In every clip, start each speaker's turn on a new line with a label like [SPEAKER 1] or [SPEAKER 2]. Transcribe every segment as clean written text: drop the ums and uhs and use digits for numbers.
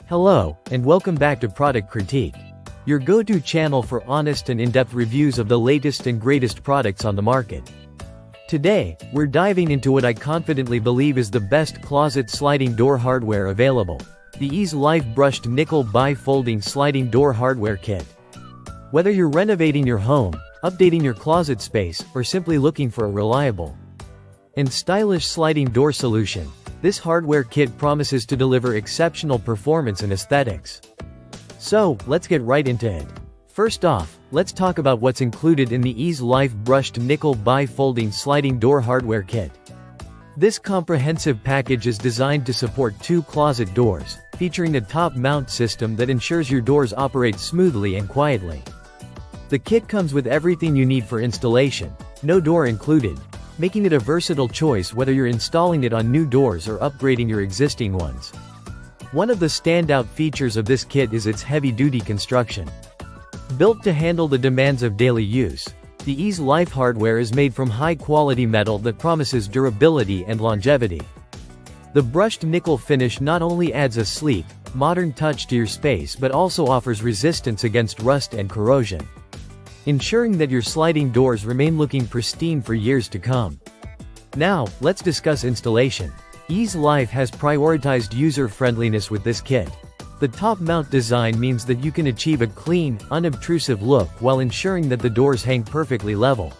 [SPEAKER 1] Hello, and welcome back to Product Critique, your go-to channel for honest and in-depth reviews of the latest and greatest products on the market. Today, we're diving into what I confidently believe is the best closet sliding door hardware available, the EaseLife Brushed Nickel Bi-Folding Sliding Door Hardware Kit. Whether you're renovating your home, updating your closet space, or simply looking for a reliable and stylish sliding door solution, this hardware kit promises to deliver exceptional performance and aesthetics. So, let's get right into it. First off, let's talk about what's included in the EaseLife Brushed Nickel Bi-Folding Sliding Door Hardware Kit. This comprehensive package is designed to support 2 closet doors, featuring a top mount system that ensures your doors operate smoothly and quietly. The kit comes with everything you need for installation, no door included, making it a versatile choice whether you're installing it on new doors or upgrading your existing ones. One of the standout features of this kit is its heavy-duty construction. Built to handle the demands of daily use, the EaseLife hardware is made from high-quality metal that promises durability and longevity. The brushed nickel finish not only adds a sleek, modern touch to your space but also offers resistance against rust and corrosion, ensuring that your sliding doors remain looking pristine for years to come. Now, let's discuss installation. EaseLife has prioritized user-friendliness with this kit. The top mount design means that you can achieve a clean, unobtrusive look while ensuring that the doors hang perfectly level.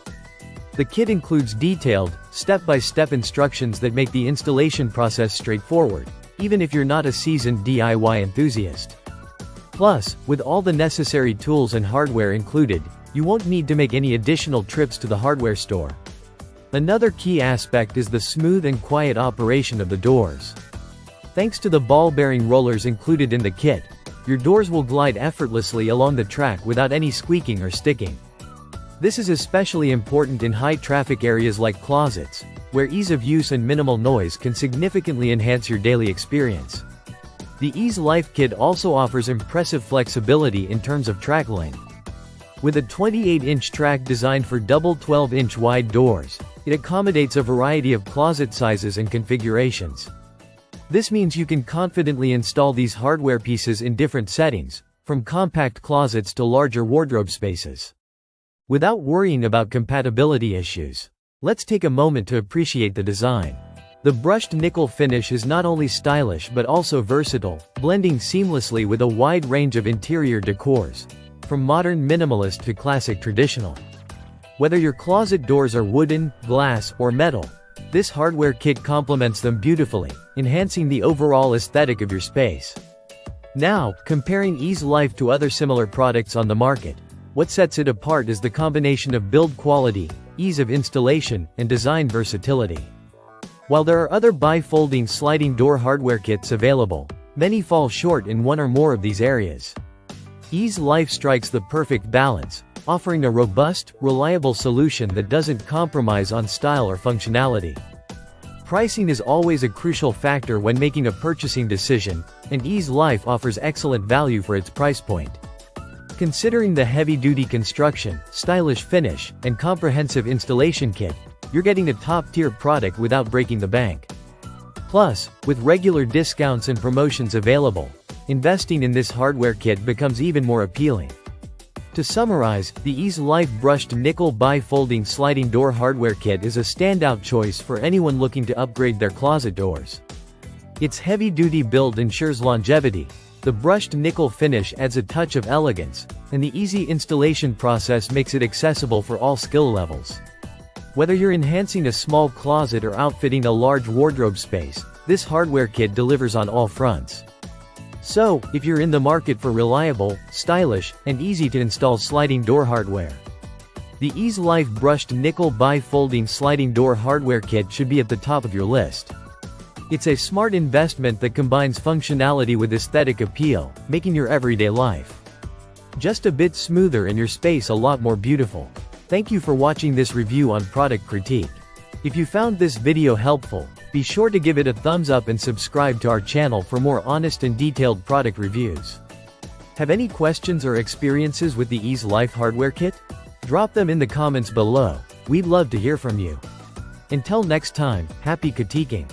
[SPEAKER 1] The kit includes detailed, step-by-step instructions that make the installation process straightforward, even if you're not a seasoned DIY enthusiast. Plus, with all the necessary tools and hardware included, you won't need to make any additional trips to the hardware store. Another key aspect is the smooth and quiet operation of the doors. Thanks to the ball bearing rollers included in the kit, your doors will glide effortlessly along the track without any squeaking or sticking. This is especially important in high-traffic areas like closets, where ease of use and minimal noise can significantly enhance your daily experience. The EaseLife kit also offers impressive flexibility in terms of track length. With a 28-inch track designed for double 12-inch wide doors, it accommodates a variety of closet sizes and configurations. This means you can confidently install these hardware pieces in different settings, from compact closets to larger wardrobe spaces, without worrying about compatibility issues. Let's take a moment to appreciate the design. The brushed nickel finish is not only stylish but also versatile, blending seamlessly with a wide range of interior decors, from modern minimalist to classic traditional. Whether your closet doors are wooden, glass, or metal, this hardware kit complements them beautifully, enhancing the overall aesthetic of your space. Now, comparing EaseLife to other similar products on the market, what sets it apart is the combination of build quality, ease of installation, and design versatility. While there are other bi-folding sliding door hardware kits available, many fall short in one or more of these areas. EaseLife strikes the perfect balance, offering a robust, reliable solution that doesn't compromise on style or functionality. Pricing is always a crucial factor when making a purchasing decision, and EaseLife offers excellent value for its price point. Considering the heavy-duty construction, stylish finish, and comprehensive installation kit, you're getting a top-tier product without breaking the bank. Plus, with regular discounts and promotions available, investing in this hardware kit becomes even more appealing. To summarize, the EaseLife Brushed Nickel Bi-Folding Sliding Door Hardware Kit is a standout choice for anyone looking to upgrade their closet doors. Its heavy-duty build ensures longevity, the brushed nickel finish adds a touch of elegance, and the easy installation process makes it accessible for all skill levels. Whether you're enhancing a small closet or outfitting a large wardrobe space, this hardware kit delivers on all fronts. So, if you're in the market for reliable, stylish, and easy-to-install sliding door hardware, the EaseLife Brushed Nickel Bi-Folding Sliding Door Hardware Kit should be at the top of your list. It's a smart investment that combines functionality with aesthetic appeal, making your everyday life just a bit smoother and your space a lot more beautiful. Thank you for watching this review on Product Critique. If you found this video helpful, be sure to give it a thumbs up and subscribe to our channel for more honest and detailed product reviews. Have any questions or experiences with the EaseLife hardware kit? Drop them in the comments below, we'd love to hear from you. Until next time, happy critiquing.